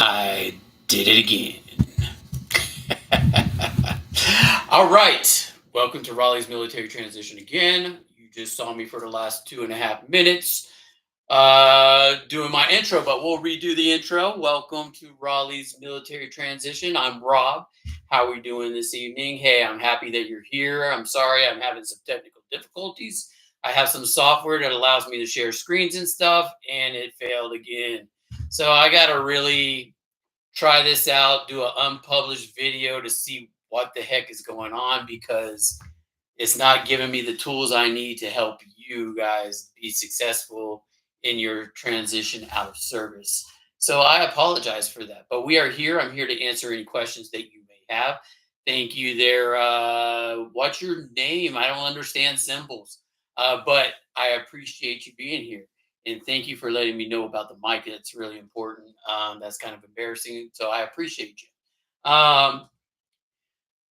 I did it again. All right. Welcome to Raleigh's Military Transition again. You just saw me for the last 2.5 minutes doing my intro, but we'll redo the intro. Welcome to Raleigh's Military Transition. I'm Rob. How are we doing this evening? Hey, I'm happy that you're here. I'm sorry I'm having some technical difficulties. I have some software that allows me to share screens and stuff, and it failed again. So I got to really try this out, do an unpublished video to see what the heck is going on because it's not giving me the tools I need to help you guys be successful in your transition out of service. So I apologize for that. But we are here. I'm here to answer any questions that you may have. Thank you there. What's your name? I don't understand symbols, but I appreciate you being here. And thank you for letting me know about the mic. It's really important. That's kind of embarrassing. So I appreciate you.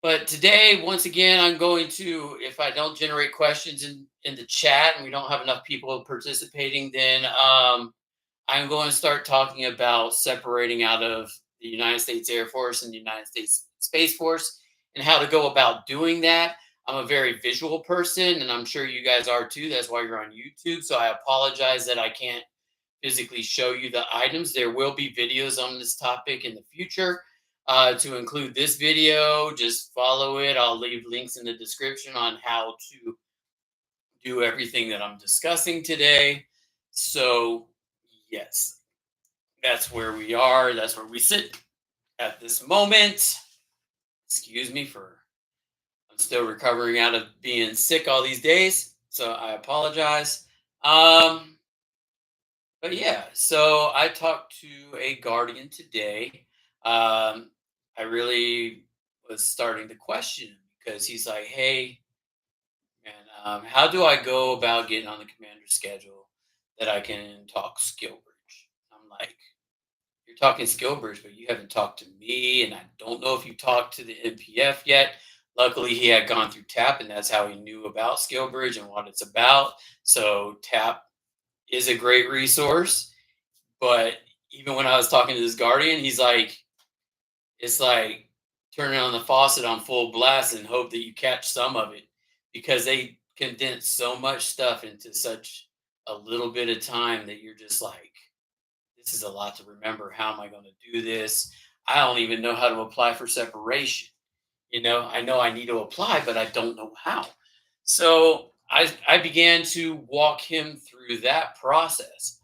But today, once again, I'm going to, if I don't generate questions in the chat and we don't have enough people participating, then I'm going to start talking about separating out of the United States Air Force and the United States Space Force and how to go about doing that. I'm a very visual person, and I'm sure you guys are too. That's why you're on YouTube. So I apologize that I can't physically show you the items. There will be videos on this topic in the future. To include this video, just follow it. I'll leave links in the description on how to do everything that I'm discussing today. So, yes, that's where we are. That's where we sit at this moment. Excuse me for, I'm still recovering out of being sick all these days. So I apologize. Um, but yeah, so I talked to a guardian today. I really was starting to question him because he's like, "Hey, man, how do I go about getting on the commander schedule that I can talk skill bridge?" I'm like, "You're talking skill bridge, but you haven't talked to me, and I don't know if you talked to the NPF yet." Luckily, he had gone through TAP, and that's how he knew about skill bridge and what it's about. So TAP is a great resource. But even when I was talking to this guardian, he's like, it's like turning on the faucet on full blast and hope that you catch some of it because they condense so much stuff into such a little bit of time that you're just like, this is a lot to remember. How am I going to do this? I don't even know how to apply for separation. I know I need to apply, but I don't know how. So I began to walk him through that process.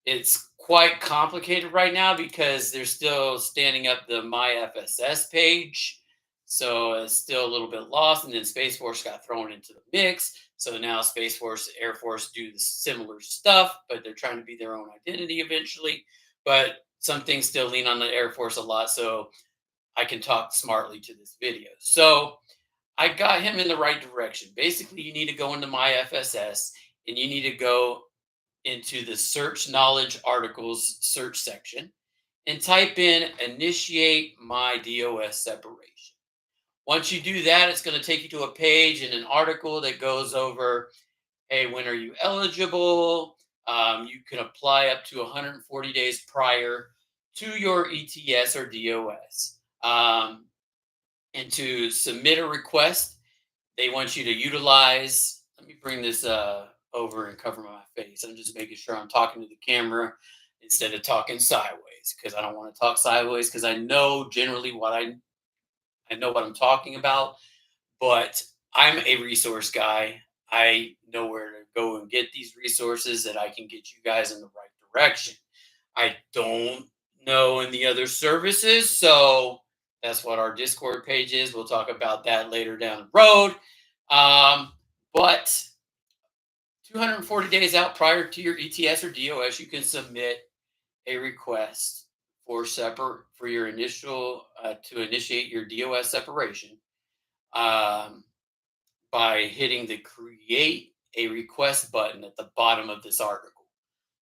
It's quite complicated right now because they're still standing up the My FSS page. So it's still a little bit lost. And then Space Force got thrown into the mix. So now Space Force, Air Force do the similar stuff, but they're trying to be their own identity eventually. But some things still lean on the Air Force a lot. So I can talk smartly to this video. So I got him in the right direction. Basically, you need to go into My FSS and you need to go into the search knowledge articles search section and type in initiate my DOS separation. Once you do that, it's going to take you to a page and an article that goes over, hey, when are you eligible? You can apply up to 140 days prior to your ETS or DOS. And to submit a request, they want you to utilize, let me bring this over and cover my face. I'm just making sure I'm talking to the camera instead of talking sideways because I don't want to talk sideways because I know generally what I know what I'm talking about, but I'm a resource guy. I know where to go and get these resources that I can get you guys in the right direction. I don't know in the other services, so that's what our Discord page is. We'll talk about that later down the road. But 240 days out prior to your ETS or DOS, you can submit a request for your initial to initiate your DOS separation by hitting the create a request button at the bottom of this article.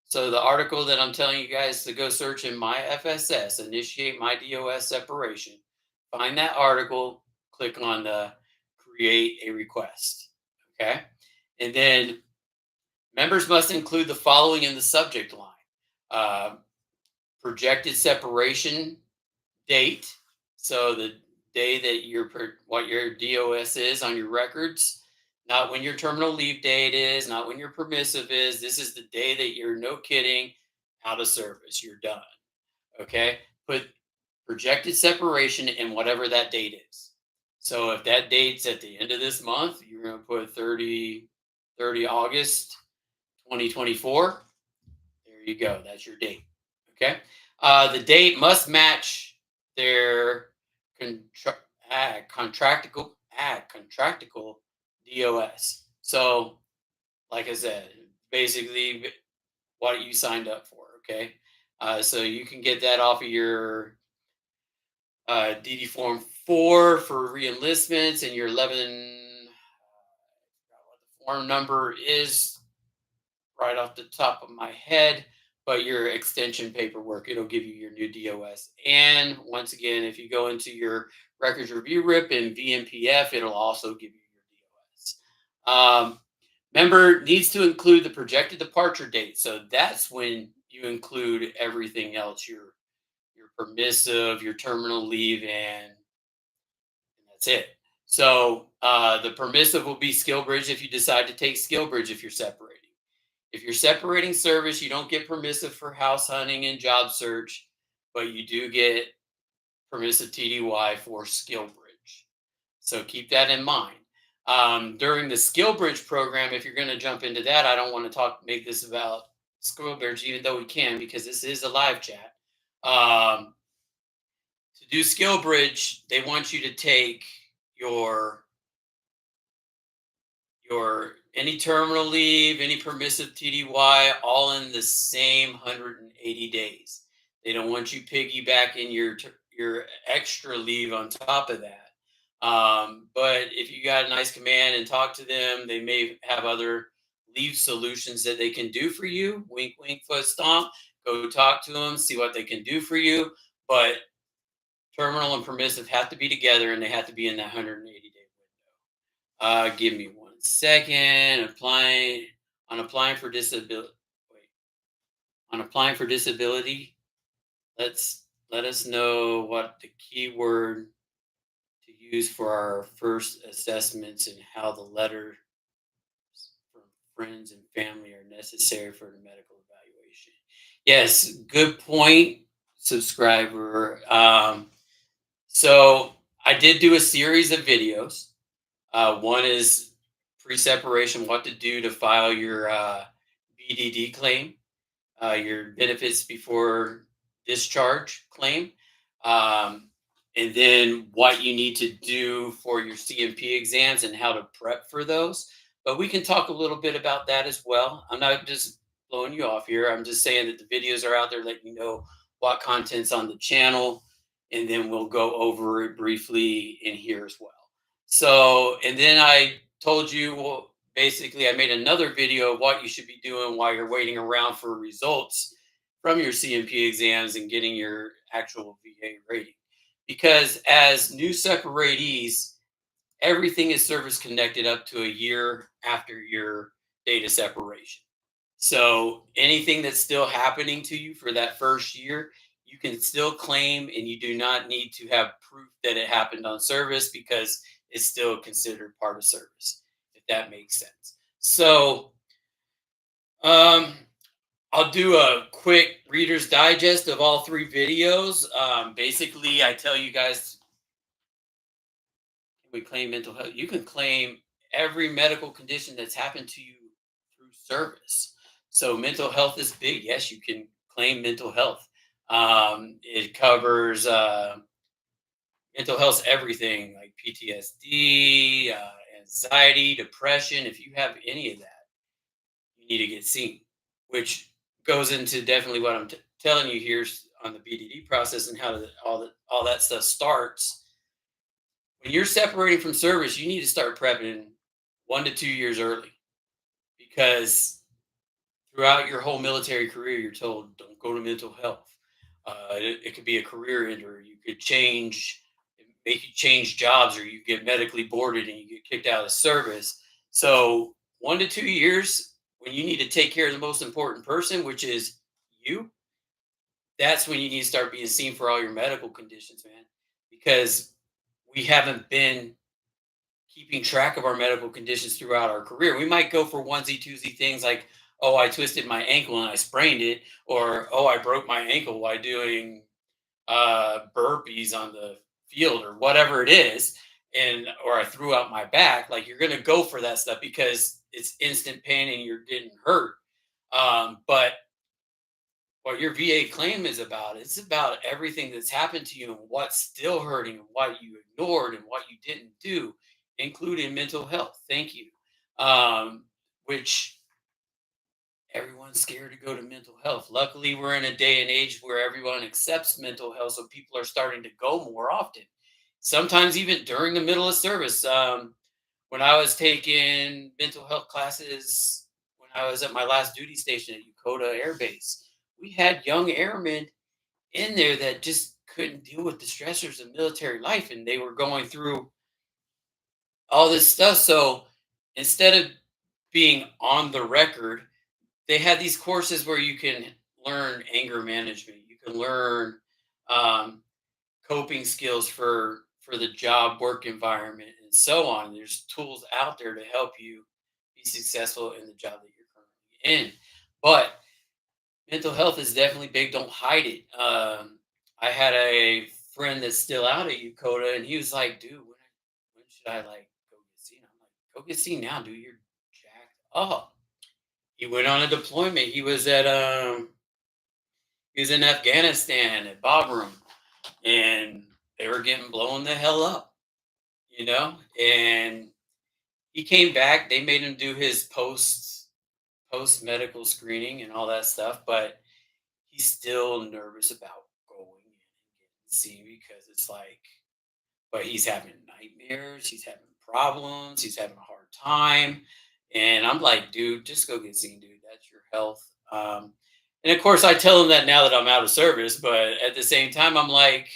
So the article that I'm telling you guys to go search in My FSS, initiate my DOS separation, find that article, click on the create a request. Okay. And then members must include the following in the subject line. projected separation date. So the day that what your DOS is on your records, not when your terminal leave date is, not when your permissive is. This is the day that you're, no kidding, out of service. You're done. Okay. Put projected separation in whatever that date is. So if that date's at the end of this month, you're going to put 30 August 2024. There you go. That's your date. Okay. The date must match their contra- contractical DOS. So, like I said, basically what you signed up for. Okay. So you can get that off of your DD form 4 for reenlistments, and your 11. What the form number is right off the top of my head, but your extension paperwork, it'll give you your new DOS. And once again, if you go into your records review RIP and VMPF, it'll also give you your DOS. Member needs to include the projected departure date. So that's when you include everything else, your permissive, your terminal leave, and that's it. So the permissive will be skill bridge if you decide to take skill bridge if you're separating. If you're separating service, you don't get permissive for house hunting and job search, but you do get permissive TDY for skill bridge. So keep that in mind. During the skill bridge program, if you're going to jump into that, I don't want to make this about skill bridge, even though we can, because this is a live chat. To do skill bridge, they want you to take your any terminal leave, any permissive TDY, all in the same 180 days. They don't want you piggybacking your extra leave on top of that. But if you got a nice command and talk to them, they may have other leave solutions that they can do for you. Wink, wink, foot stomp. Go talk to them, see what they can do for you. But terminal and permissive have to be together, and they have to be in that 180-day window. Give me one second. Applying for disability. Wait, on applying for disability, let us know what the keyword to use for our first assessments and how the letters from friends and family are necessary for the medical evaluation. Yes, good point, subscriber. So I did do a series of videos. One is pre-separation, what to do to file your BDD claim, your benefits before discharge claim, um, and then what you need to do for your CMP exams and how to prep for those. But we can talk a little bit about that as well. I'm not just blowing you off here. I'm just saying that the videos are out there letting you know what content's on the channel, and then we'll go over it briefly in here as well. So, and then I told you, well, basically, I made another video of what you should be doing while you're waiting around for results from your CMP exams and getting your actual VA rating. Because as new separatees, everything is service connected up to a year after your data separation. So anything that's still happening to you for that first year, you can still claim, and you do not need to have proof that it happened on service because it's still considered part of service, if that makes sense. So um, I'll do a quick Reader's Digest of all three videos. Basically, I tell you guys, we claim mental health. You can claim every medical condition that's happened to you through service. So mental health is big. Yes, you can claim mental health. It covers mental health, everything like PTSD, anxiety, depression. If you have any of that, you need to get seen, which goes into definitely what I'm telling you here on the BDD process and how all that stuff starts. When you're separating from service, you need to start prepping 1 to 2 years early, because throughout your whole military career, you're told don't go to mental health. It could be a career ender. You could make you change jobs, or you get medically boarded and you get kicked out of service. So 1 to 2 years, when you need to take care of the most important person, which is you, that's when you need to start being seen for all your medical conditions, man, because we haven't been keeping track of our medical conditions throughout our career. We might go for onesie twosie things like, oh, I twisted my ankle and I sprained it, or oh, I broke my ankle while doing burpees on the field or whatever it is, and or I threw out my back. Like you're gonna go for that stuff because it's instant pain and you're getting hurt. But what your VA claim is about, it's about everything that's happened to you and what's still hurting and what you ignored and what you didn't do, including mental health. Thank you. Which everyone's scared to go to mental health. Luckily, we're in a day and age where everyone accepts mental health, so people are starting to go more often. Sometimes even during the middle of service. When I was taking mental health classes when I was at my last duty station at Yokota Air Base, we had young airmen in there that just couldn't deal with the stressors of military life, and they were going through all this stuff. So instead of being on the record, they had these courses where you can learn anger management. You can learn um, coping skills for the job work environment and so on. There's tools out there to help you be successful in the job that you're currently in. But mental health is definitely big. Don't hide it. I had a friend that's still out at Yokota, and he was like, "Dude, when should I like go get seen?" I'm like, "Go get seen now, dude. You're jacked up." He went on a deployment. He was in Afghanistan at Bagram, and they were getting blown the hell up, you know. And he came back. They made him do his post medical screening and all that stuff, but he's still nervous about going in and getting seen because it's like, but he's having nightmares, he's having problems, he's having a hard time. And I'm like, dude, just go get seen, dude. That's your health. And of course, I tell him that now that I'm out of service, but at the same time, I'm like,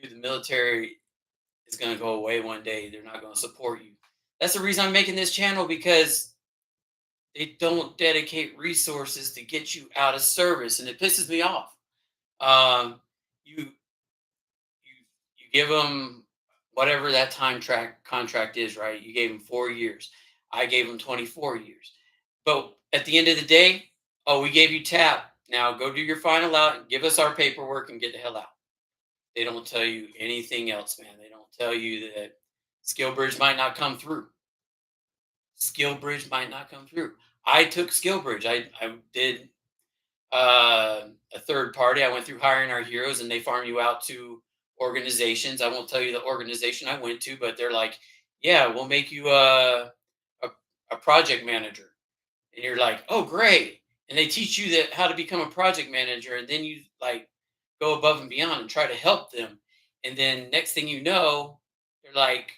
dude, the military is going to go away one day. They're not going to support you. That's the reason I'm making this channel because they don't dedicate resources to get you out of service, and it pisses me off. Um, you you give them whatever that time track contract is, right? You gave them 4 years. I gave them 24 years. But at the end of the day, oh, we gave you tap. Now go do your final out and give us our paperwork and get the hell out. They don't tell you anything else, man. They don't tell you that skill bridge might not come through. Skill bridge might not come through. I took skill bridge. I did a third party. I went through hiring our heroes, and they farm you out to organizations. I won't tell you the organization I went to, but they're like, "Yeah, we'll make you a, a project manager," and you're like, "Oh, great!" And they teach you that how to become a project manager, and then you like go above and beyond and try to help them, and then next thing you know, they're like,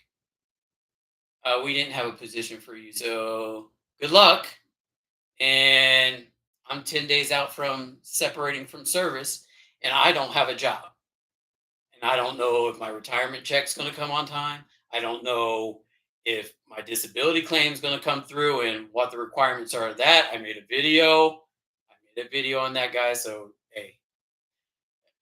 "We didn't have a position for you, so good luck." And I'm 10 days out from separating from service, and I don't have a job. And I don't know if my retirement check's going to come on time. I don't know if my disability claim is going to come through and what the requirements are of that. I made a video. I made a video on that, guy. So, hey,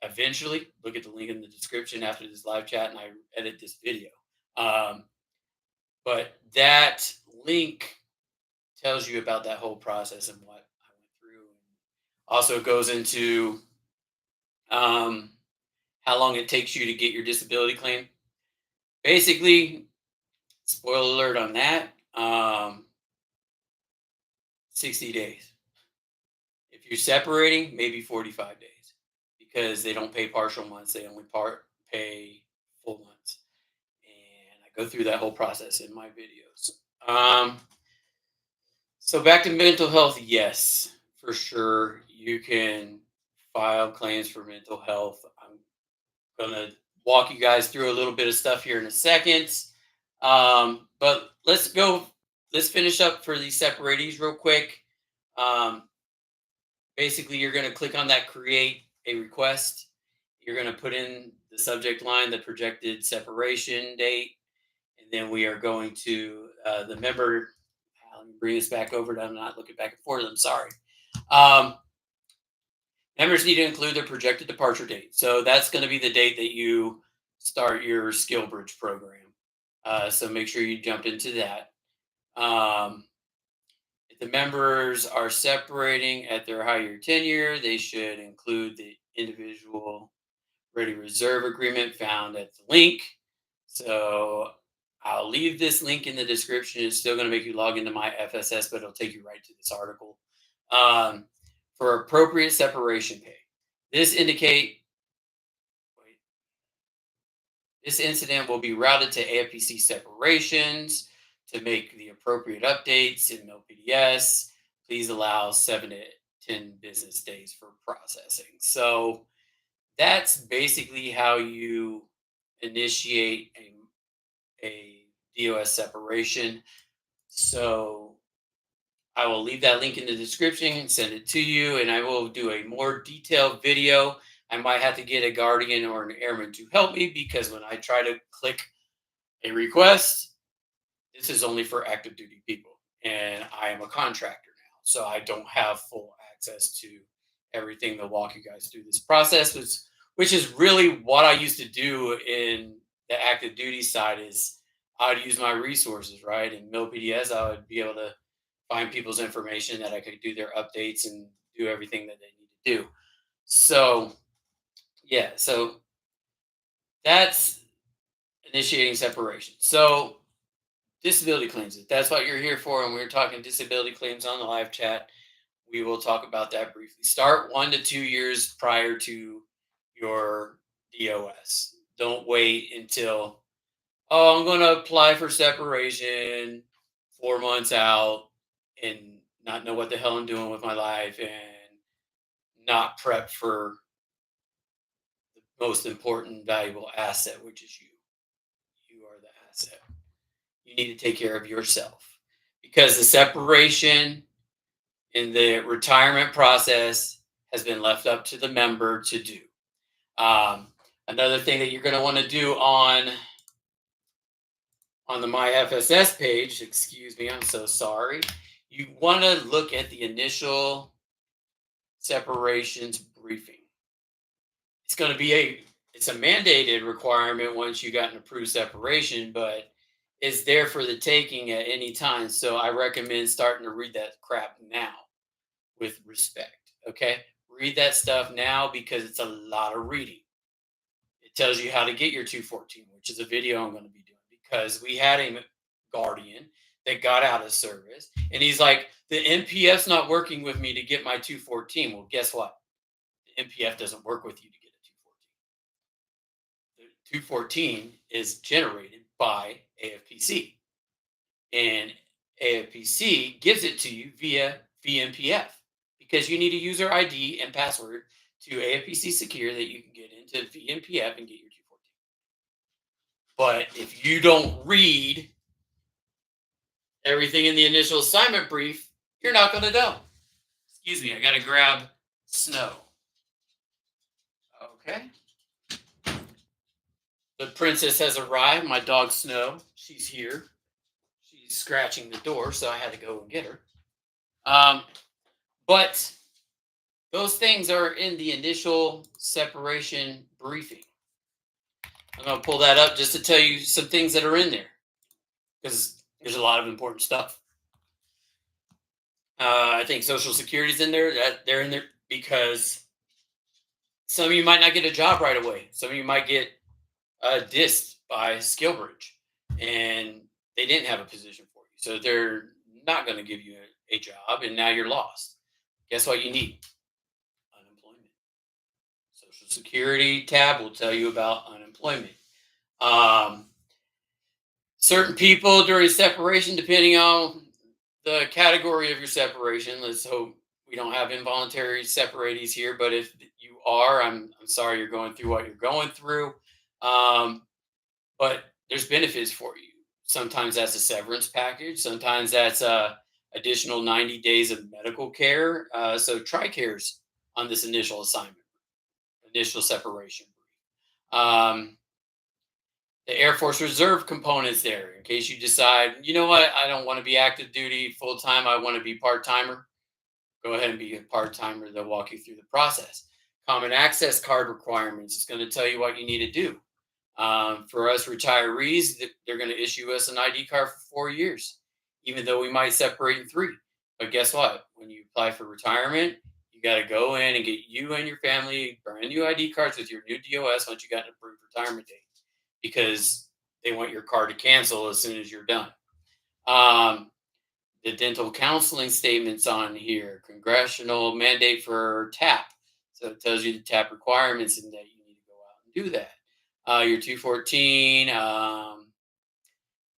eventually look at the link in the description after this live chat and I edit this video. Um, but that link tells you about that whole process and what I went through. Also goes into um, how long it takes you to get your disability claim. Basically, spoiler alert on that, 60 days. If you're separating, maybe 45 days because they don't pay partial months. They only pay full months. And I go through that whole process in my videos. Um, so back to mental health, yes, for sure. You can file claims for mental health. I'm gonna walk you guys through a little bit of stuff here in a second. But let's go. Let's finish up for these separatees real quick. Um, Basically, you're going to click on that create a request. You're going to put in the subject line, the projected separation date, and then we are going to the member. Let me bring this back over. I'm not looking back and forth. I'm sorry. Um, Members need to include their projected departure date. So that's going to be the date that you start your skill bridge program. So make sure you jump into that. Um, if the members are separating at their higher tenure, they should include the individual ready reserve agreement found at the link. So I'll leave this link in the description. It's still going to make you log into my FSS, but it'll take you right to this article. Um, for appropriate separation pay. This indicate wait, this incident will be routed to AFPC separations to make the appropriate updates in MilPDS. Please allow 7 to 10 business days for processing. So that's basically how you initiate a DOS separation. So I will leave that link in the description and send it to you, and I will do a more detailed video. I might have to get a guardian or an airman to help me because when I try to click a request, this is only for active duty people, and I am a contractor now, so I don't have full access to everything. To walk you guys through this process, which is really what I used to do in the active duty side. Is I'd use my resources, right? In MilPDS, I would be able to find people's information that I could do their updates and do everything that they need to do. So yeah, so that's initiating separation. So disability claims, if that's what you're here for, and we're talking disability claims on the live chat, we will talk about that briefly. Start 1 to 2 years prior to your DOS. Don't wait until, oh, I'm going to apply for separation 4 months out and not know what the hell I'm doing with my life and not prep for the most important, valuable asset, which is you. You are the asset. You need to take care of yourself because the separation in the retirement process has been left up to the member to do. Um, Another thing that you're going to want to do on the My FSS page, excuse me, I'm so sorry. You want to look at the initial separations briefing. It's going to be it's a mandated requirement once you got an approved separation, but it's there for the taking at any time. So I recommend starting to read that crap now with respect. Okay. Read that stuff now because it's a lot of reading. It tells you how to get your 214, which is a video I'm going to be doing because we had a guardian that got out of service and he's like, the NPF's not working with me to get my 214. Well, guess what? The NPF doesn't work with you to get a 214. The 214 is generated by AFPC, and AFPC gives it to you via VMPF because you need a user ID and password to AFPC Secure that you can get into VMPF and get your 214. But if you don't read everything in the initial assignment brief, you're not going to know. Excuse me, I got to grab Snow. Okay. The princess has arrived. My dog Snow, she's here. She's scratching the door, so I had to go and get her. But those things are in the initial separation briefing. I'm going to pull that up just to tell you some things that are in there because there's a lot of important stuff. I think Social Security's in there. That they're in there because some of you might not get a job right away. Some of you might get dissed by SkillBridge, and they didn't have a position for you, so they're not going to give you a job, and now you're lost. Guess what you need? Unemployment. Social Security tab will tell you about unemployment. Um, Certain people during separation, depending on the category of your separation, let's hope we don't have involuntary separatees here, but if you are, I'm sorry you're going through what you're going through. Um, but there's benefits for you. Sometimes that's a severance package. Sometimes that's additional 90 days of medical care. So TRICARE's on this initial assignment, initial separation. Um, the Air Force Reserve components there in case you decide, you know what, I don't want to be active duty full time. I want to be part timer. Go ahead and be a part timer. They'll walk you through the process. Common access card requirements is going to tell you what you need to do. For us retirees, they're going to issue us an ID card for 4 years, even though we might separate in three. But guess what? When you apply for retirement, you got to go in and get you and your family brand new ID cards with your new DOS once you got an approved retirement date, because they want your card to cancel as soon as you're done. Um, the dental counseling statements on here, congressional mandate for TAP. So it tells you the TAP requirements and that you need to go out and do that. Your 214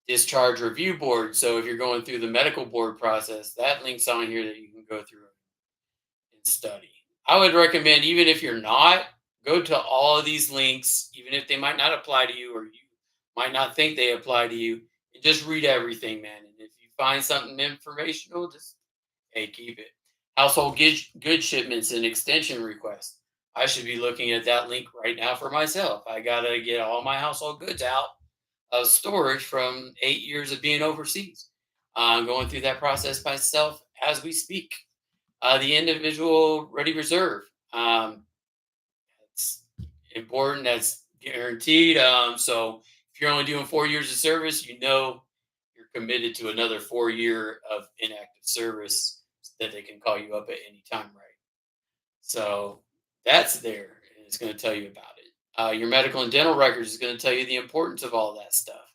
discharge review board. So if you're going through the medical board process, that link's on here that you can go through and study. I would recommend, even if you're not, go to all of these links, even if they might not apply to you or you might not think they apply to you, and just read everything, man. And if you find something informational, just hey, keep it. Household good shipments and extension requests. I should be looking at that link right now for myself. I gotta get all my household goods out of storage from 8 years of being overseas. I'm going through that process myself as we speak. The individual ready reserve. It's important. That's guaranteed. So if you're only doing 4 years of service, you know you're committed to another 4 year of inactive service that they can call you up at any time, right? So that's there, and it's going to tell you about it. Your medical and dental records is going to tell you the importance of all that stuff.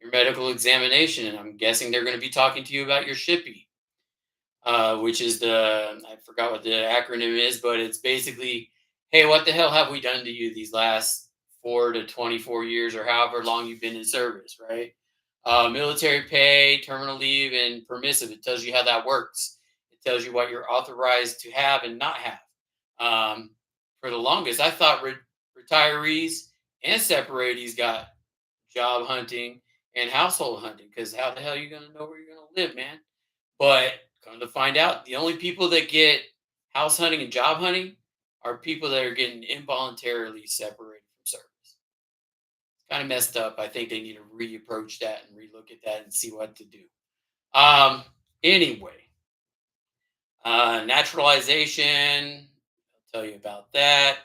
Your medical examination, and I'm guessing they're going to be talking to you about your SHIPPY, which is I forgot what the acronym is, but it's basically, hey, what the hell have we done to you these last 4 to 24 years or however long you've been in service, right? Military pay, terminal leave, and permissive. It tells you how that works. It tells you what you're authorized to have and not have. For the longest, I thought retirees and separatees got job hunting and household hunting, because how the hell are you going to know where you're going to live, man? But come to find out, the only people that get house hunting and job hunting are people that are getting involuntarily separated from service. It's kind of messed up. I think they need to reapproach that and relook at that and see what to do. Um, anyway, naturalization. I'll tell you about that.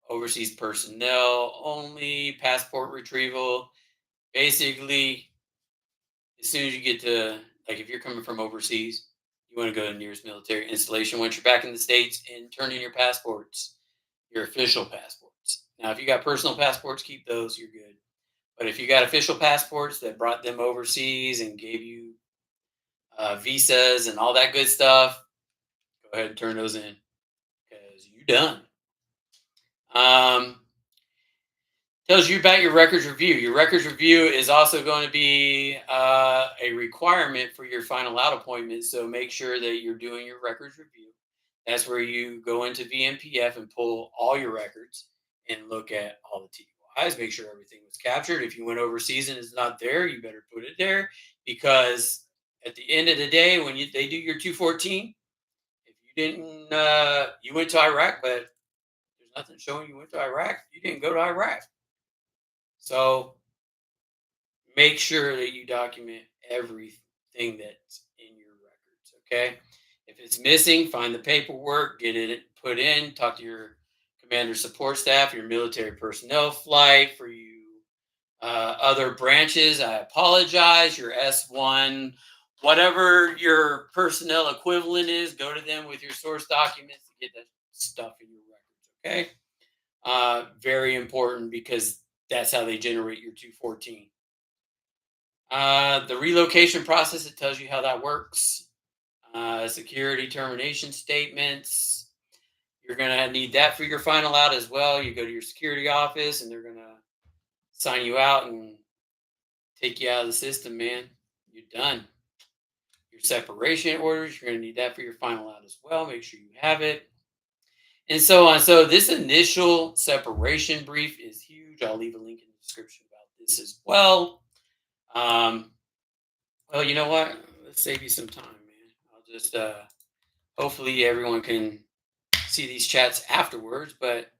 Overseas personnel only. Passport retrieval. Basically, as soon as you get to, like, if you're coming from overseas, you want to go to the nearest military installation once you're back in the States and turn in your passports, your official passports. Now, if you got personal passports, keep those, you're good. But if you got official passports that brought them overseas and gave you visas and all that good stuff, go ahead and turn those in, because you're done. Um, Tells you about your records review. Your records review is also going to be a requirement for your final out appointment. So make sure that you're doing your records review. That's where you go into VMPF and pull all your records and look at all the TUIs, make sure everything was captured. If you went overseas and it's not there, you better put it there, because at the end of the day, when they do your 214, if you didn't, you went to Iraq, but there's nothing showing you went to Iraq, you didn't go to Iraq. So make sure that you document everything that's in your records. Okay. If it's missing, find the paperwork, get it put in, talk to your commander support staff, your military personnel flight. For you other branches, I apologize. Your S1, whatever your personnel equivalent is, go to them with your source documents to get that stuff in your records. Okay. Very important, because that's how they generate your 214. The relocation process, it tells you how that works. Security termination statements. You're going to need that for your final out as well. You go to your security office and they're going to sign you out and take you out of the system, man. You're done. Your separation orders, you're going to need that for your final out as well. Make sure you have it. And so on. So this initial separation brief is huge. I'll leave a link in the description about this as well. Well, you know what? Let's save you some time, man. I'll just hopefully everyone can see these chats afterwards. But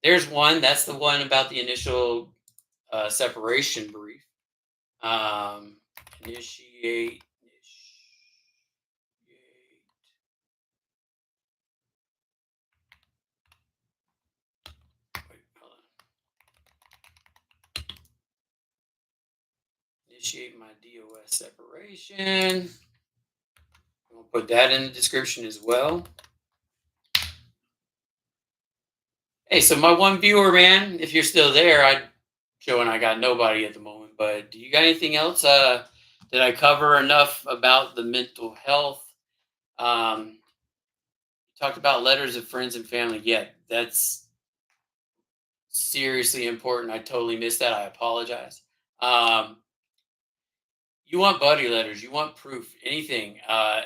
there's one. That's the one about the initial separation brief. Um, initiate. initiate my DOS separation. I'll put that in the description as well. Hey, so my one viewer, man, if you're still there, showing I got nobody at the moment, but do you got anything else? Did I cover enough about the mental health? You talked about letters of friends and family. Yeah, that's seriously important. I totally missed that. I apologize. Um, you want buddy letters, you want proof, anything,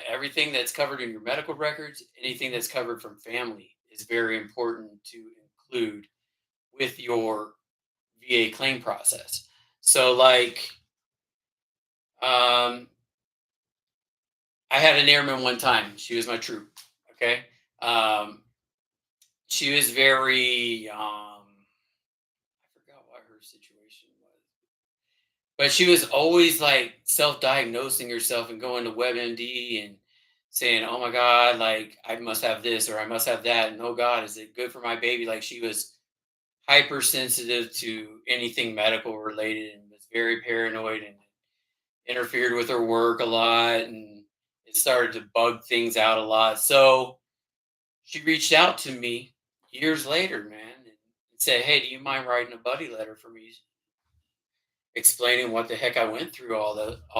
everything that's covered in your medical records, anything that's covered from family is very important to include with your VA claim process. So, like, um, I had an airman one time. She was my troop. Okay. Um, she was very, I forgot what her situation was, but she was always like self-diagnosing herself and going to WebMD and saying, "Oh my God, like I must have this or I must have that." And oh God, is it good for my baby? Like she was hypersensitive to anything medical related and was very paranoid and interfered with her work a lot and it started to bug things out a lot. So she reached out to me years later, man, and said, "Hey, do you mind writing a buddy letter for me, explaining what the heck I went through all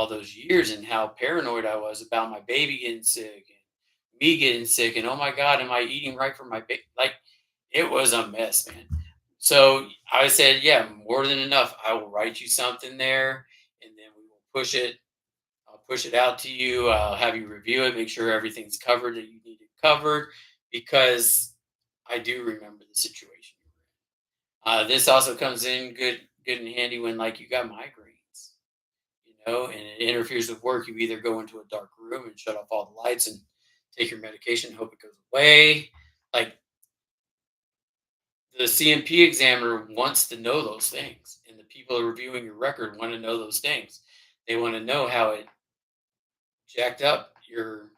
those years and how paranoid I was about my baby getting sick and me getting sick and oh my God, am I eating right for my baby?" Like it was a mess, man. So I said, "Yeah, more than enough. I will write you something there, and then we will push it. I'll push it out to you. I'll have you review it, make sure everything's covered that you need it covered, because I do remember the situation. This also comes in good and handy when like you got migraines, and it interferes with work. You either go into a dark room and shut off all the lights and take your medication, hope it goes away. Like the CMP examiner wants to know those things, and the people reviewing your record want to know those things. They want to know how it jacked up your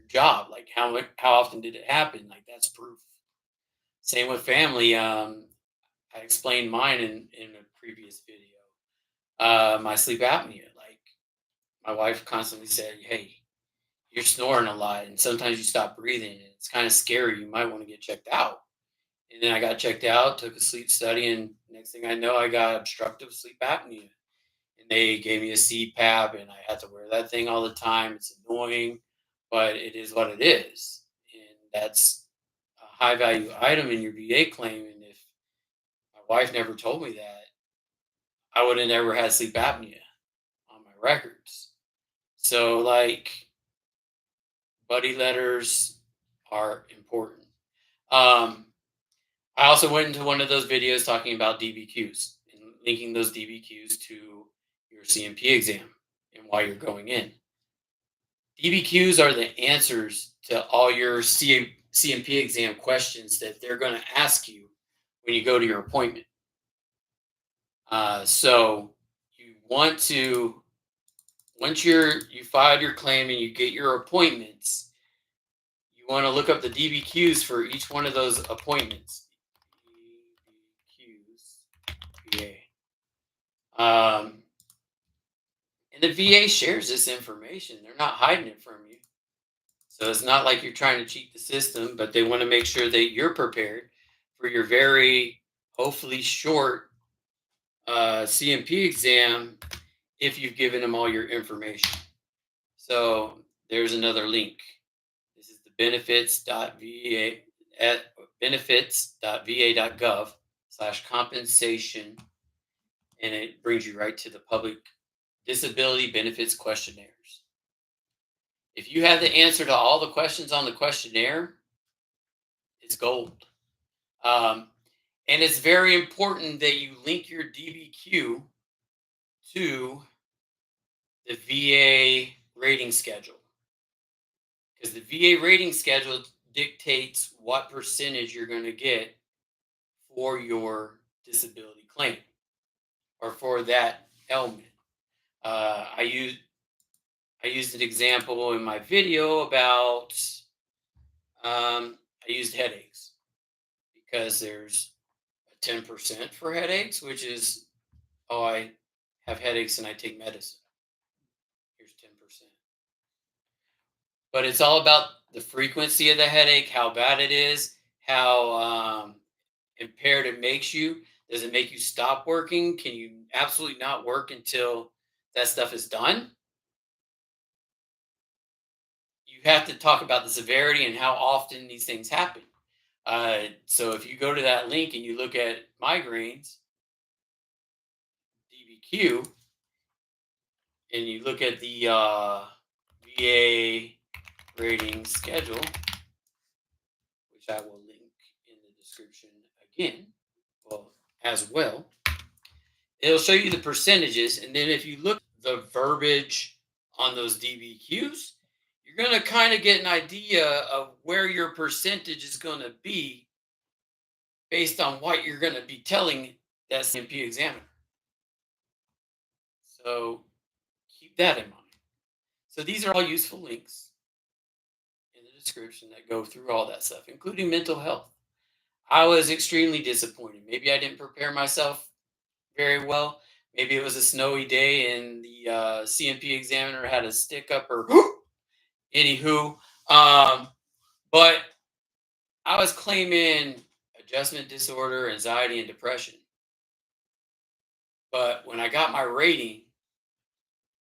job, like how often did it happen? Like that's proof. Same with family. I explained mine in a previous video. My sleep apnea. Like my wife constantly said, "Hey, you're snoring a lot, and sometimes you stop breathing, and it's kind of scary. You might want to get checked out." And then I got checked out, took a sleep study, and next thing I know, I got obstructive sleep apnea. And they gave me a CPAP, and I had to wear that thing all the time. It's annoying, but it is what it is, and that's a high value item in your VA claim. And if my wife never told me that, I would have never had sleep apnea on my records. So, like, buddy letters are important. Um, I also went into one of those videos talking about DBQs and linking those DBQs to your CMP exam and why you're going in. DBQs are the answers to all your CMP exam questions that they're going to ask you when you go to your appointment. So you want to, once you filed your claim and you get your appointments, you want to look up the DBQs for each one of those appointments. DBQs, VA. And the VA shares this information. They're not hiding it from you. So it's not like you're trying to cheat the system, but they want to make sure that you're prepared for your very hopefully short CMP exam if you've given them all your information. So there's another link. This is the benefits.va.gov/compensation, and it brings you right to the public disability benefits questionnaires. If you have the answer to all the questions on the questionnaire, it's gold. Um, and it's very important that you link your DBQ to the VA rating schedule because the VA rating schedule dictates what percentage you're going to get for your disability claim or for that ailment. Uh, I used I used an example in my video about I used headaches because there's a 10% for headaches, which is, oh, I have headaches and I take medicine. Here's 10%. But it's all about the frequency of the headache, how bad it is, how impaired it makes you. Does it make you stop working? Can you absolutely not work until that stuff is done? You have to talk about the severity and how often these things happen. So if you go to that link and you look at migraines, DBQ, and you look at the VA rating schedule, which I will link in the description again, well, as well, it'll show you the percentages. And then if you look at the verbiage on those DBQs, you're going to kind of get an idea of where your percentage is going to be based on what you're going to be telling that CMP examiner. So keep that in mind. So these are all useful links in the description that go through all that stuff, including mental health. I was extremely disappointed. Maybe I didn't prepare myself very well. Maybe it was a snowy day and the CMP examiner had a stick up her. Anywho, but I was claiming adjustment disorder, anxiety, and depression. But when I got my rating,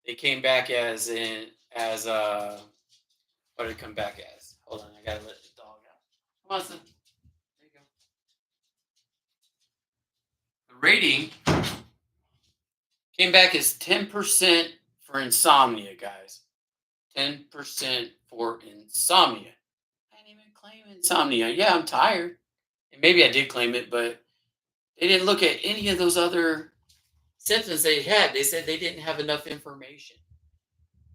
they came back as what did it come back as? Hold on, I gotta let the dog out. Come on, son. There you go. The rating came back as 10% for insomnia, guys. 10% for insomnia. I didn't even claim insomnia. Yeah, I'm tired. And maybe I did claim it, but they didn't look at any of those other symptoms they had. They said they didn't have enough information.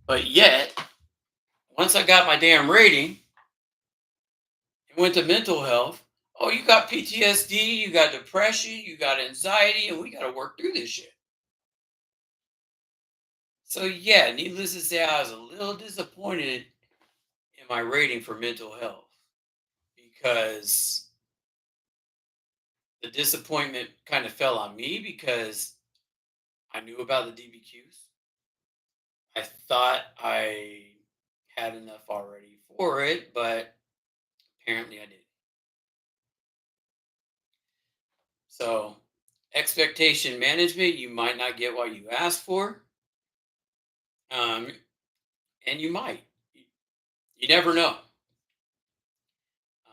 But yet, once I got my damn rating and went to mental health, oh, you got PTSD, you got depression, you got anxiety, and we got to work through this shit. So, yeah, needless to say, I was a little disappointed in my rating for mental health because the disappointment kind of fell on me because I knew about the DBQs. I thought I had enough already for it, but apparently I didn't. So, expectation management, you might not get what you asked for, um, and you might. You never know.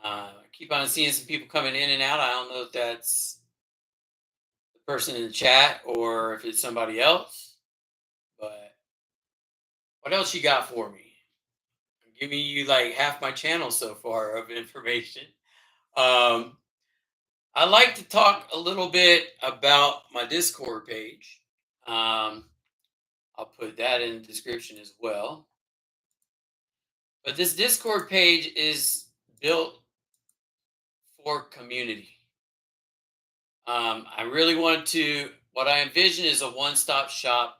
I keep on seeing some people coming in and out. I don't know if that's the person in the chat or if it's somebody else, but what else you got for me? I'm giving you like half my channel so far of information. Um, I like to talk a little bit about my Discord page. Um, I'll put that in the description as well. But this Discord page is built for community. I really want to, what I envision is a one stop shop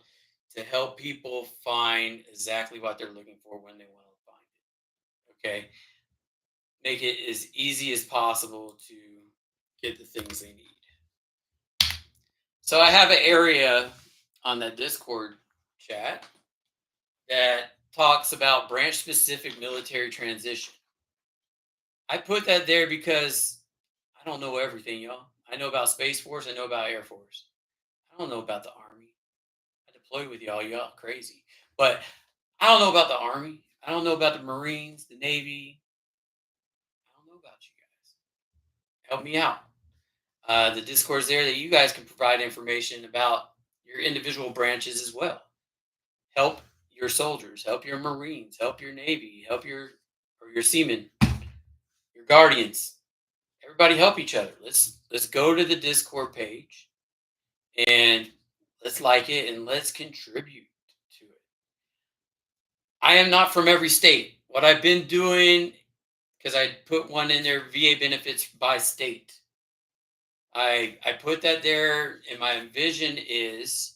to help people find exactly what they're looking for when they want to find it. Okay. Make it as easy as possible to get the things they need. So I have an area on the Discord chat that talks about branch specific military transition. I put that there because I don't know everything, y'all. I know about Space Force, I know about Air Force. I don't know about the Army. I deploy with y'all, y'all crazy. But I don't know about the Army. I don't know about the Marines, the Navy. I don't know about you guys. Help me out. The Discord's there that you guys can provide information about your individual branches as well. Help your soldiers, help your Marines, help your Navy, help your seamen, your guardians. Everybody help each other. Let's go to the Discord page and let's like it and let's contribute to it. I am not from every state. What I've been doing, because I put one in there, VA benefits by state. I put that there, and my vision is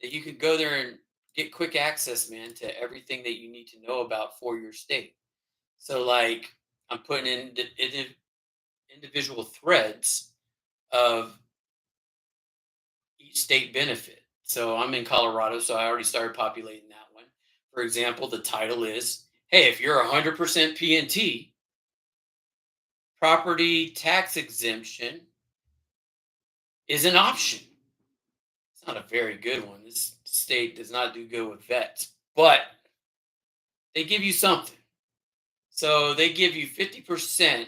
that you can go there and get quick access, man, to everything that you need to know about for your state. So, like, I'm putting in individual threads of each state benefit. So I'm in Colorado, so I already started populating that one. For example, the title is, hey, if you're 100% PNT, property tax exemption is an option. It's not a very good one. This state does not do good with vets, but they give you something. So they give you 50%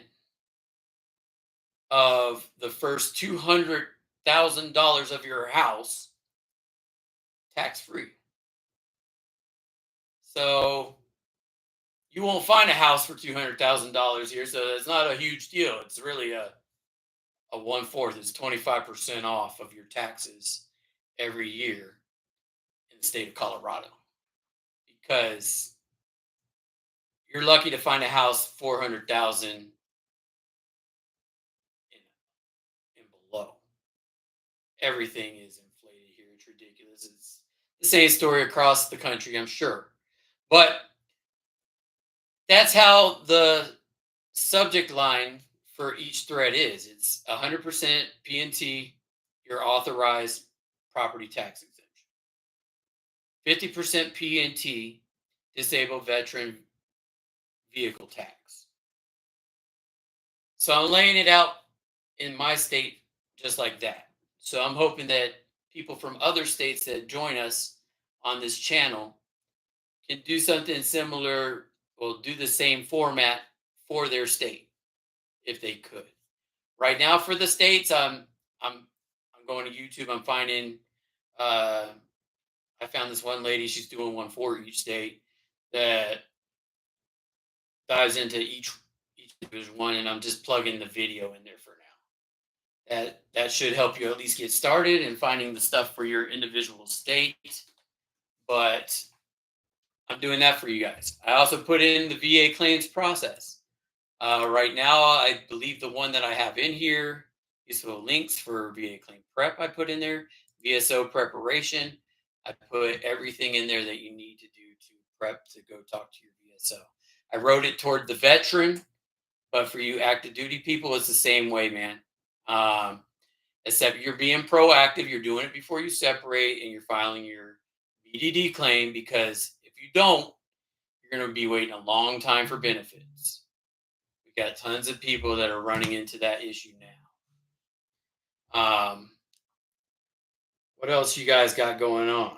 of the first $200,000 of your house tax free. So you won't find a house for $200,000 here. So it's not a huge deal. It's really a one fourth. It's 25% off of your taxes every year in the state of Colorado because you're lucky to find a house 400,000 and below. Everything is inflated here. It's ridiculous. It's the same story across the country, I'm sure. But that's how the subject line for each thread is. It's 100% PNT, your authorized property tax exemption. 50% PNT, disabled veteran vehicle tax. So I'm laying it out in my state just like that. So I'm hoping that people from other states that join us on this channel can do something similar, well, do the same format for their state if they could. Right now for the states, I'm I'm going to YouTube. I'm finding uh I found this one lady, she's doing one for each state that dives into each individual one, and I'm just plugging the video in there for now. That should help you at least get started in finding the stuff for your individual state. But I'm doing that for you guys. I also put in the VA claims process. Right now, I believe the one that I have in here, useful links for VA claim prep, I put in there, VSO preparation. I put everything in there that you need to do to prep to go talk to your VSO. I wrote it toward the veteran, but for you active duty people, it's the same way, man. Um, Except you're being proactive, you're doing it before you separate, and you're filing your BDD claim because if you don't, you're going to be waiting a long time for benefits. We got tons of people that are running into that issue now. What else you guys got going on?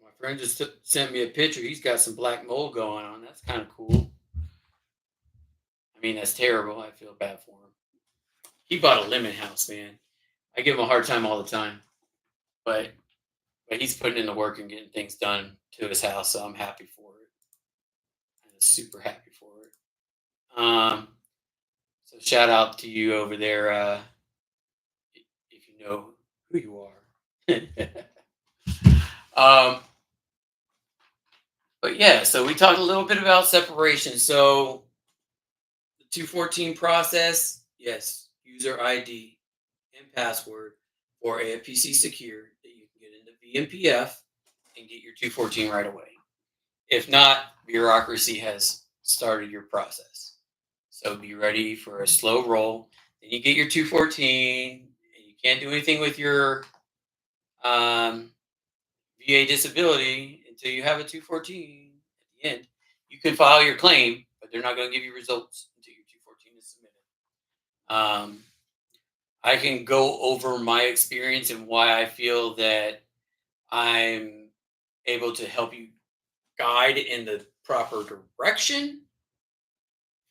My friend just sent me a picture. He's got some black mold going on. That's kind of cool. I mean, that's terrible. I feel bad for him. He bought a lemon house, man. I give him a hard time all the time, but he's putting in the work and getting things done to his house, so I'm happy for it. I'm super happy for it. So shout out to you over there, if you know who you are. um, but yeah, so we talked a little bit about separation. So the 214 process, yes, user ID and password for AFPC Secure that you can get into VMPF and get your 214 right away. If not, bureaucracy has started your process. So be ready for a slow roll. Then you get your 214, and you can't do anything with your um, VA disability until you have a 214 at the end. You can file your claim, but they're not going to give you results until your 214 is submitted. I can go over my experience and why I feel that I'm able to help you guide in the proper direction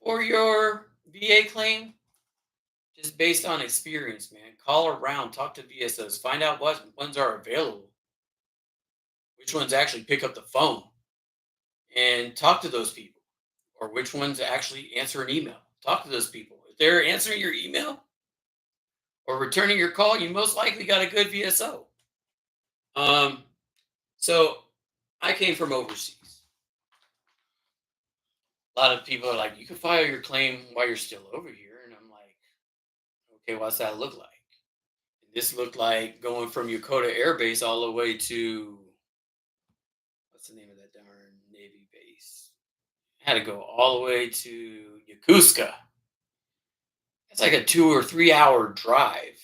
for your VA claim, just based on experience, man. Call around, talk to VSOs, find out what ones are available, which ones actually pick up the phone and talk to those people, or which ones actually answer an email. Talk to those people. If they're answering your email or returning your call, you most likely got a good VSO. Um, so I came from overseas. A lot of people are like, you can file your claim while you're still over here. And I'm like, okay, what's that look like? This looked like going from Yokota Air Base all the way to, what's the name of that darn Navy base? I had to go all the way to Yokosuka. It's like a 2 or 3 hour drive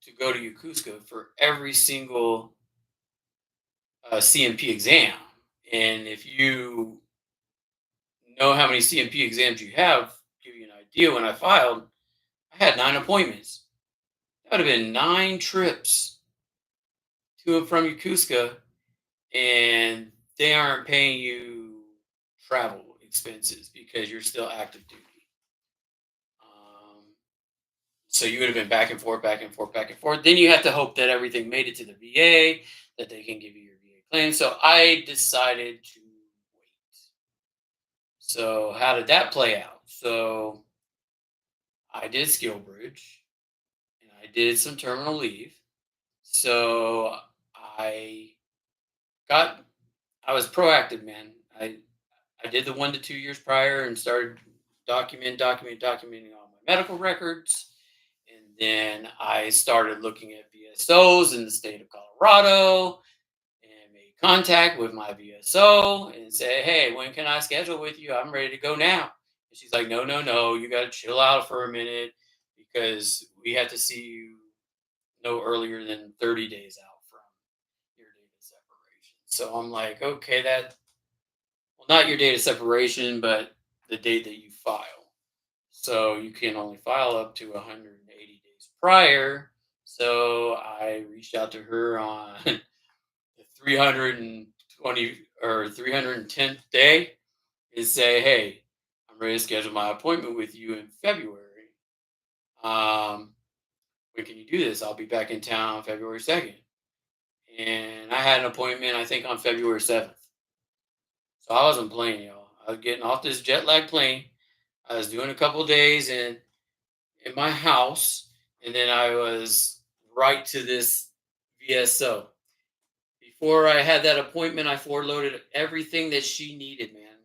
to to go to Yokosuka for every single CMP exam. And if you know how many CMP exams you have, give you an idea. When I filed, I had 9 appointments. That would have been 9 trips to and from Yokosuka, and they aren't paying you travel expenses because you're still active duty. Um, so you would have been back and forth, back and forth, back and forth. Then you have to hope that everything made it to the VA, that they can give you your VA claim. So I decided to wait. So how did that play out? So I did skill bridge and I did some terminal leave. So I got I was proactive, man. I did the 1 to 2 years prior and started documenting all my medical records. And then I started looking at VSOs in the state of Colorado and made contact with my VSO and said, "Hey, when can I schedule with you? I'm ready to go now." And she's like, "No, no, no. You got to chill out for a minute because we have to see you no earlier than 30 days out from your date of separation." So I'm like, "Okay, well, not your date of separation, but the date that you file. So you can only file up to 180 days prior." So I reached out to her on the 320 or 310th day and say, "Hey, I'm ready to schedule my appointment with you in February. Um, when can you do this? I'll be back in town February 2nd." And I had an appointment, I think, on February 7th. So I wasn't playing, y'all. I was getting off this jet lag plane. I was doing a couple days in my house, and then I was right to this VSO. Before I had that appointment, I forloaded everything that she needed, man.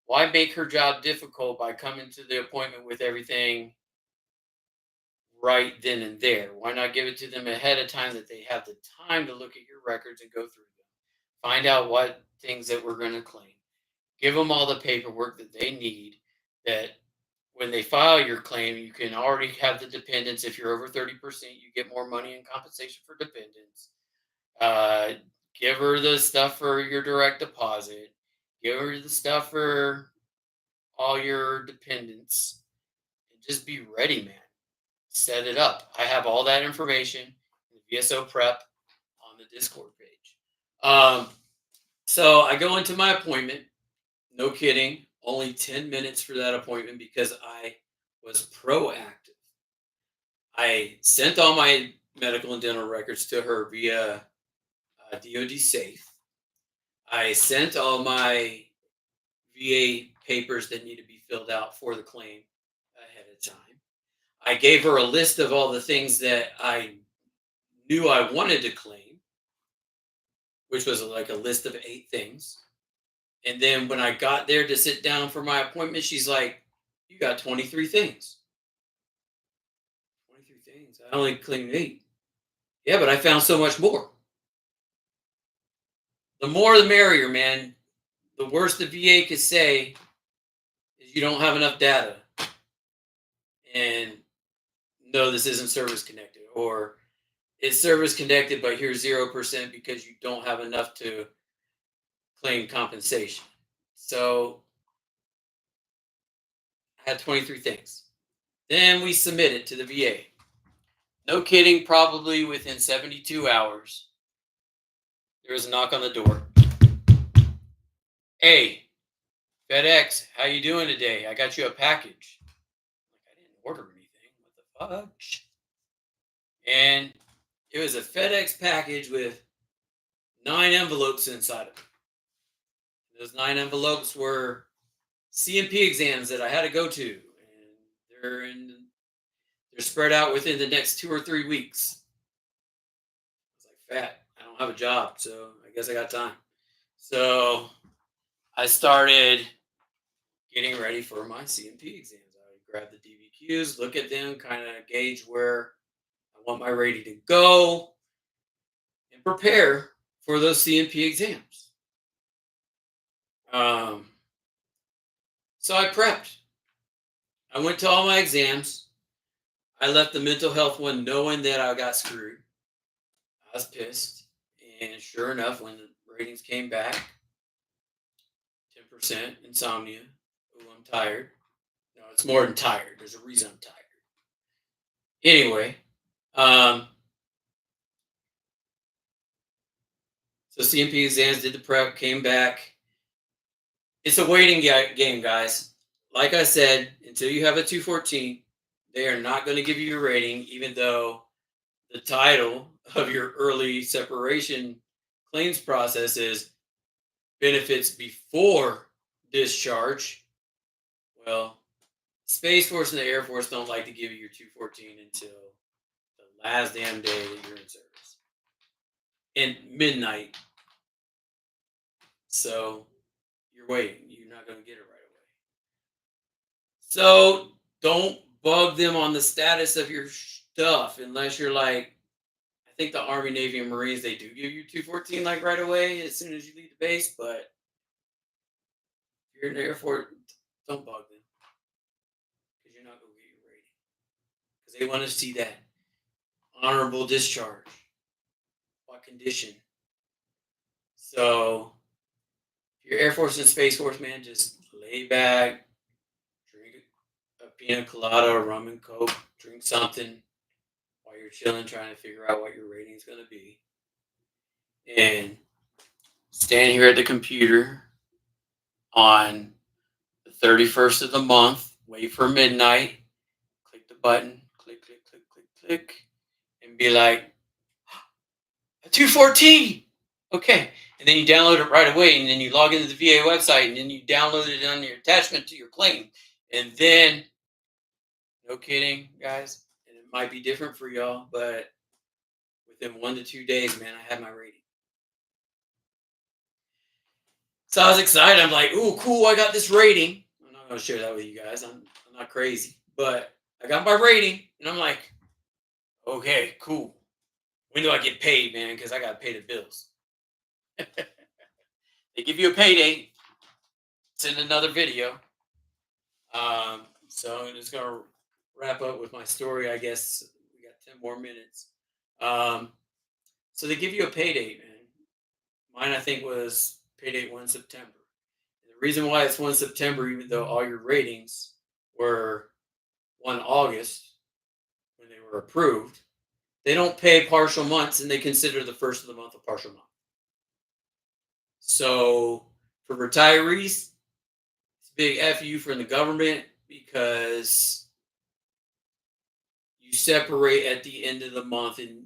Why make her job difficult by coming to the appointment with everything right then and there? Why not give it to them ahead of time that they have the time to look at your records and go through them? Find out what things that we're going to claim. Give them all the paperwork that they need, that when they file your claim, you can already have the dependents. If you're over 30%, you get more money in compensation for dependents. Uh, give her the stuff for your direct deposit. Give her the stuff for all your dependents. And just be ready, man. Set it up. I have all that information in the VSO prep on the Discord page. Um, so I go into my appointment. No kidding. Only 10 minutes for that appointment because I was proactive. I sent all my medical and dental records to her via DoD Safe. I sent all my VA papers that need to be filled out for the claim ahead of time. I gave her a list of all the things that I knew I wanted to claim, which was like a list of 8 things. And then when I got there to sit down for my appointment, she's like, "You got 23 things." 23 things. I only claimed 8. Yeah, but I found so much more. The more the merrier, man. The worst the VA could say is you don't have enough data. And no, this isn't service connected. Or it's service connected, but here's 0% because you don't have enough to claim compensation. So I had 23 things. Then we submit it to the VA. No kidding, probably within 72 hours, there was a knock on the door. "Hey, FedEx, how you doing today? I got you a package." Like, I didn't order anything. What the fuck? And it was a FedEx package with 9 envelopes inside of it. Those 9 envelopes were CMP exams that I had to go to, and they're spread out within the next 2 or 3 weeks. I was like, "Fat, I don't have a job, so I guess I got time." So I started getting ready for my CMP exams. I would grab the DBQs, look at them, kind of gauge where I want my ready to go, and prepare for those CMP exams. Um, so I prepped. I went to all my exams. I left the mental health one knowing that I got screwed. I was pissed. And sure enough, when the ratings came back, 10% insomnia. Ooh, I'm tired. No, it's more than tired. There's a reason I'm tired. Anyway, um, so CMP exams, did the prep, came back. It's a waiting game, guys. Like I said, until you have a 214, they are not going to give you your rating, even though the title of your early separation claims process is benefits before discharge. Well, Space Force and the Air Force don't like to give you your 214 until the last damn day that you're in service. And midnight. So you're waiting. You're not going to get it right away. So don't bug them on the status of your stuff unless you're like, I think the Army, Navy, and Marines, they do give you 214 like right away as soon as you leave the base. But if you're in the Air Force, don't bug them because you're not going to get your rating because they want to see that honorable discharge. What condition? So if you're Air Force and Space Force, man, just lay back, drink a pina colada, rum and coke, drink something while you're chilling, trying to figure out what your rating is going to be. And stand here at the computer on the 31st of the month, wait for midnight, click the button, click, click, click, click, click, and be like, a 214. Okay. And then you download it right away, and then you log into the VA website, and then you download it on your attachment to your claim. And then, no kidding, guys, and it might be different for y'all, but within 1 to 2 days, man, I had my rating. So I was excited. I'm like, ooh, cool, I got this rating. I'm not going to share that with you guys. I'm not crazy. But I got my rating, and I'm like, okay, cool. When do I get paid, man? Because I got to pay the bills. They give you a payday. It's in another video. So I'm just going to wrap up with my story. I guess we got 10 more minutes. So they give you a pay date, man. Mine, I think, was pay date 1 September. And the reason why it's 1 September, even though all your ratings were 1 August when they were approved, they don't pay partial months and they consider the first of the month a partial month. So for retirees, it's a big FU from the government because you separate at the end of the month and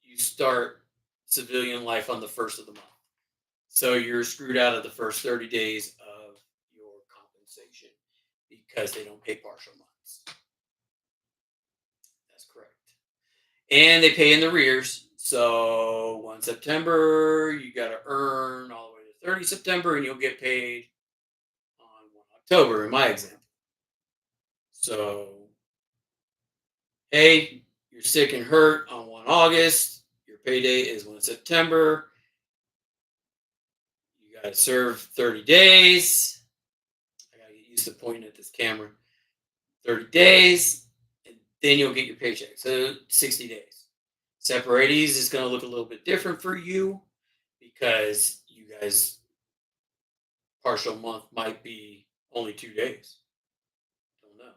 you start civilian life on the first of the month. So you're screwed out of the first 30 days of your compensation because they don't pay partial months. That's correct. And they pay in the arrears. So 1 September, you got to earn all the way to 30 September and you'll get paid on 1 October in my example. So, hey, you're sick and hurt on 1 August. Your payday is 1 September. You got to serve 30 days. I got to get used to pointing at this camera. 30 days, and then you'll get your paycheck. So 60 days. Separatees is going to look a little bit different for you because you guys, partial month might be only 2 days. Don't know.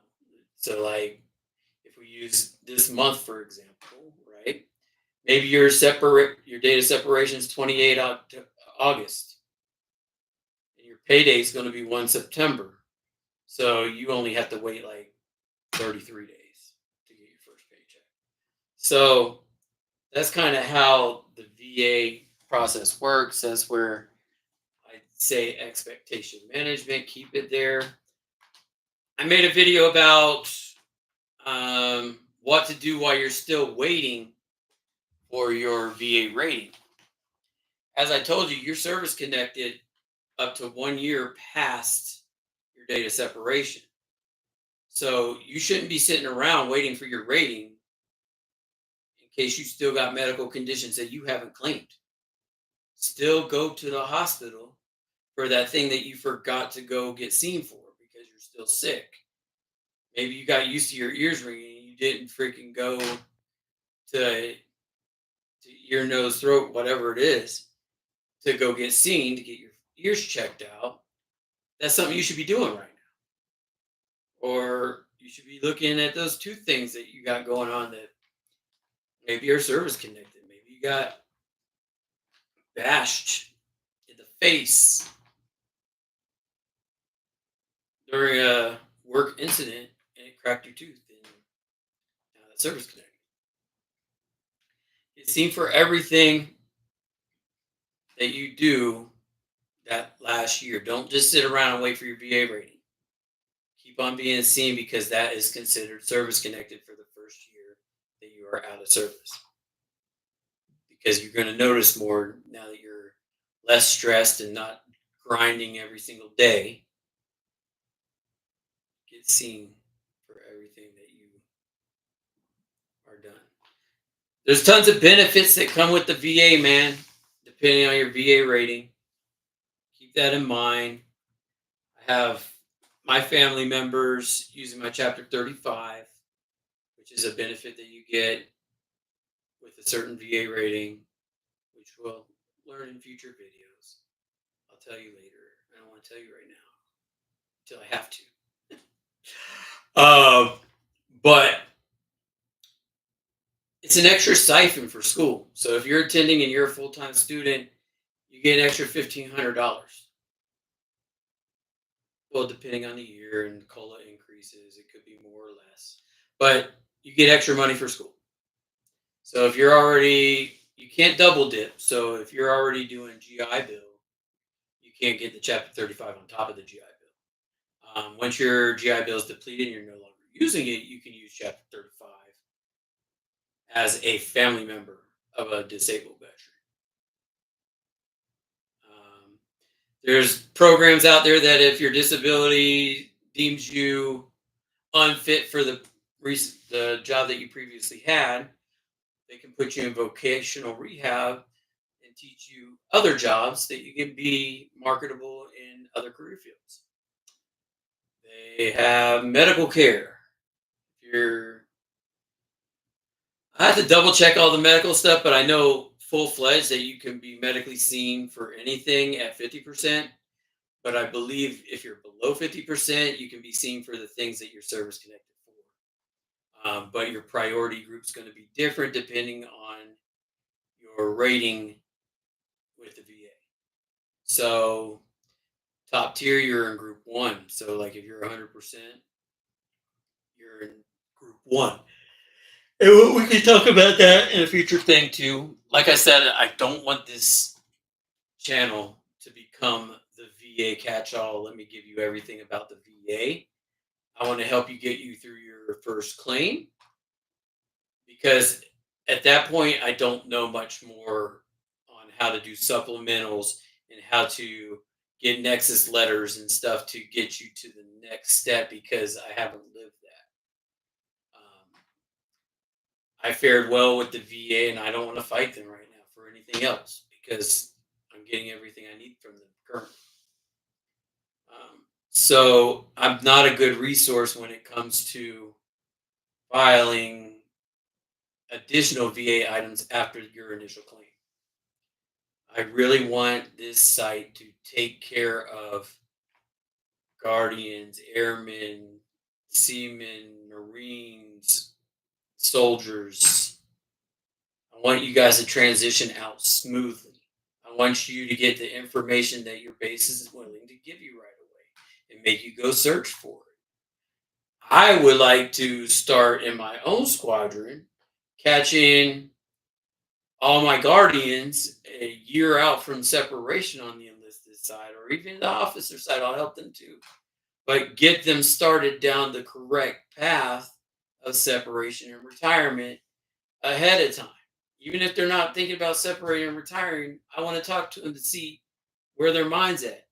So, like, if we use this month, for example, right? Maybe your date of separation is 28 August. And your payday is going to be 1 September. So you only have to wait like 33 days to get your first paycheck. So that's kind of how the VA process works. That's where I say expectation management, keep it there. I made a video about what to do while you're still waiting for your VA rating. As I told you, you're service connected up to 1 year past your date of separation. So you shouldn't be sitting around waiting for your rating in case you still got medical conditions that you haven't claimed. Still go to the hospital for that thing that you forgot to go get seen for because you're still sick. Maybe you got used to your ears ringing and you didn't freaking go to, to ear, nose, throat, whatever it is, to go get seen to get your ears checked out, that's something you should be doing right now. Or you should be looking at those two things that you got going on that maybe are service connected. Maybe you got bashed in the face during a work incident and it cracked your tooth. And now that's service connected. It's seen for everything that you do that last year. Don't just sit around and wait for your VA rating. Keep on being seen because that is considered service connected for the first year that you are out of service. Because you're going to notice more now that you're less stressed and not grinding every single day. Get seen for everything that you are done. There's tons of benefits that come with the VA, man, depending on your VA rating. Keep that in mind. I have my family members using my Chapter 35, which is a benefit that you get with a certain VA rating, which we'll learn in future videos. I'll tell you later. I don't want to tell you right now until I have to. But it's an extra siphon for school. So if you're attending and you're a full time student, you get an extra $1,500. Well, depending on the year and COLA increases, it could be more or less. But you get extra money for school. So if you're already, you can't double dip. So if you're already doing GI Bill, you can't get the Chapter 35 on top of the GI Bill. Once your GI Bill is depleted and you're no longer using it, you can use Chapter 35 as a family member of a disabled veteran. There's programs out there that if your disability deems you unfit for the job that you previously had, they can put you in vocational rehab and teach you other jobs that you can be marketable in other career fields. They have medical care. If you're, I have to double check all the medical stuff, but I know full fledged that you can be medically seen for anything at 50%. But I believe if you're below 50%, you can be seen for the things that you're service connected for. But your priority group is going to be different depending on your rating with the VA. So, top tier, you're in group one. So, like if you're 100%, you're in group one. And we can talk about that in a future thing too. Like I said, I don't want this channel to become the VA catch-all. Let me give you everything about the VA. I want to help you get you through your first claim because at that point, I don't know much more on how to do supplementals and how to get Nexus letters and stuff to get you to the next step because I haven't lived that. I fared well with the VA and I don't want to fight them right now for anything else because I'm getting everything I need from them currently. So I'm not a good resource when it comes to filing additional VA items after your initial claim. I really want this site to take care of guardians, airmen, seamen, Marines, soldiers. I want you guys to transition out smoothly. I want you to get the information that your base is willing to give you right away and make you go search for it. I would like to start in my own squadron, catching all my guardians a year out from separation on the enlisted side, or even the officer side. I'll help them too, but get them started down the correct path of separation and retirement ahead of time. Even if they're not thinking about separating and retiring, I want to talk to them to see where their mind's at.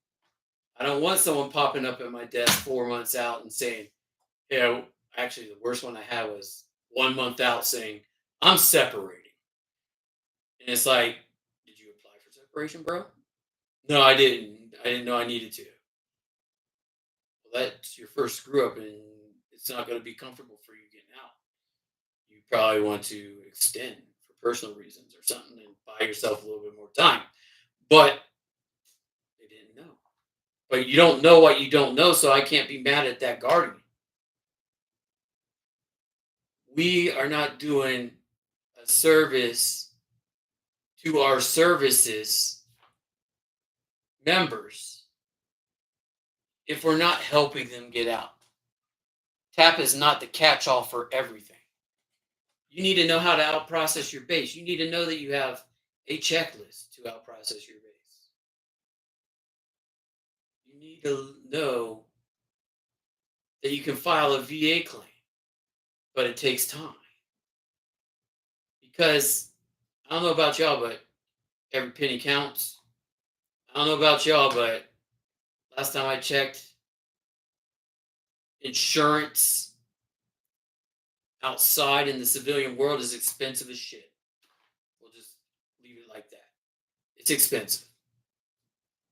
I don't want someone popping up at my desk 4 months out and saying, "Yeah, actually, the worst one I had was 1 month out saying I'm separating." And it's like, did you apply for separation, bro? No, I didn't. I didn't know I needed to. Well, that's your first screw up, and it's not going to be comfortable for you getting out. You probably want to extend for personal reasons or something and buy yourself a little bit more time. But they didn't know. But you don't know what you don't know, so I can't be mad at that guardian. We are not doing a service to our services members if we're not helping them get out. TAP is not the catch all for everything. You need to know how to out process your base. You need to know that you have a checklist to out process your base. You need to know that you can file a VA claim, but it takes time. Because I don't know about y'all, but every penny counts. I don't know about y'all, but last time I checked, insurance outside in the civilian world is expensive as shit. We'll just leave it like that. It's expensive.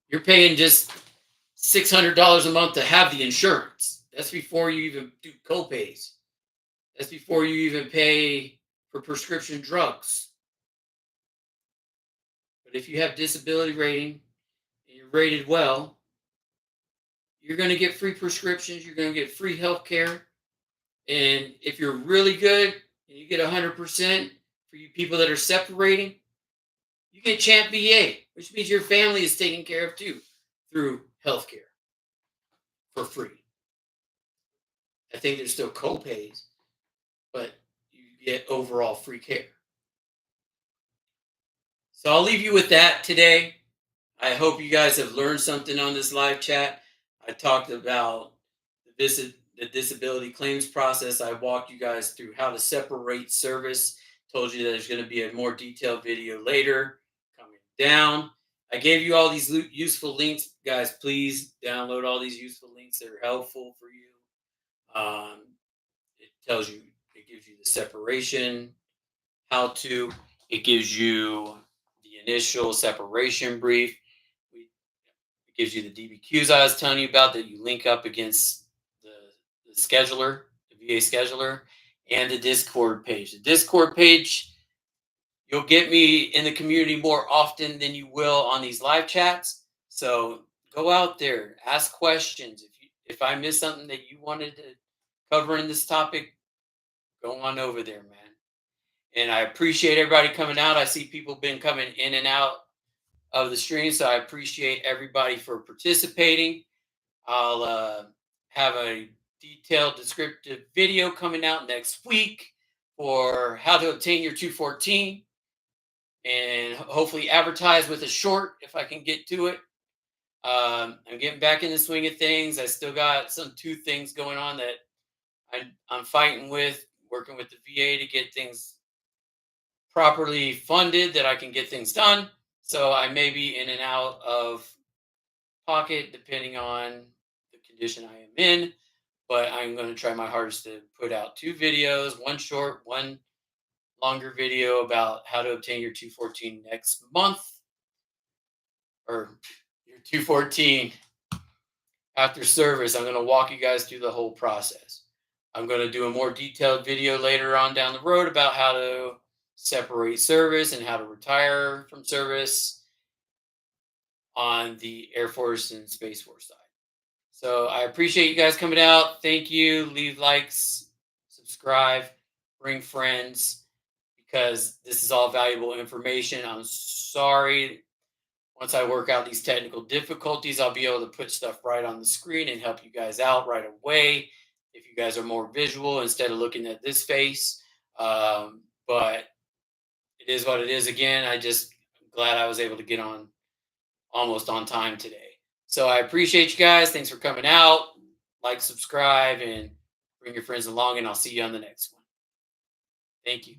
You're paying just $600 a month to have the insurance. That's before you even do copays. That's before you even pay for prescription drugs. But if you have disability rating and you're rated well, you're going to get free prescriptions. You're going to get free health care. And if you're really good and you get 100% for you people that are separating, you get Champ VA, which means your family is taken care of too through health care for free. I think there's still copays, but you get overall free care. So I'll leave you with that today. I hope you guys have learned something on this live chat. I talked about the disability claims process. I walked you guys through how to separate service. Told you that there's going to be a more detailed video later coming down. I gave you all these useful links. Guys, please download all these useful links that are helpful for you. It tells you, it gives you the separation, how to, it gives you the initial separation brief. It gives you the DBQs I was telling you about that you link up against the scheduler, the VA scheduler, and the Discord page. The Discord page, you'll get me in the community more often than you will on these live chats. So go out there, ask questions. If I missed something that you wanted to cover in this topic, go on over there, man. And I appreciate everybody coming out. I see people been coming in and out of the stream, so I appreciate everybody for participating. I'll have a detailed descriptive video coming out next week for how to obtain your 214 and hopefully advertise with a short if I can get to it. I'm getting back in the swing of things. I still got two things going on that I'm fighting with, working with the VA to get things properly funded that I can get things done. So I may be in and out of pocket depending on the condition I am in, but I'm going to try my hardest to put out 2 videos, one short, one longer video about how to obtain your 214 next month, or your 214 after service. I'm going to walk you guys through the whole process. I'm going to do a more detailed video later on down the road about how to separate service and how to retire from service on the Air Force and Space Force side. So I appreciate you guys coming out. Thank you. Leave likes, subscribe, bring friends, because this is all valuable information. I'm sorry. Once I work out these technical difficulties, I'll be able to put stuff right on the screen and help you guys out right away. If you guys are more visual instead of looking at this face. But it is what it is. Again, I'm glad I was able to get on almost on time today. So I appreciate you guys. Thanks for coming out. Like, subscribe, and bring your friends along, and I'll see you on the next one. Thank you.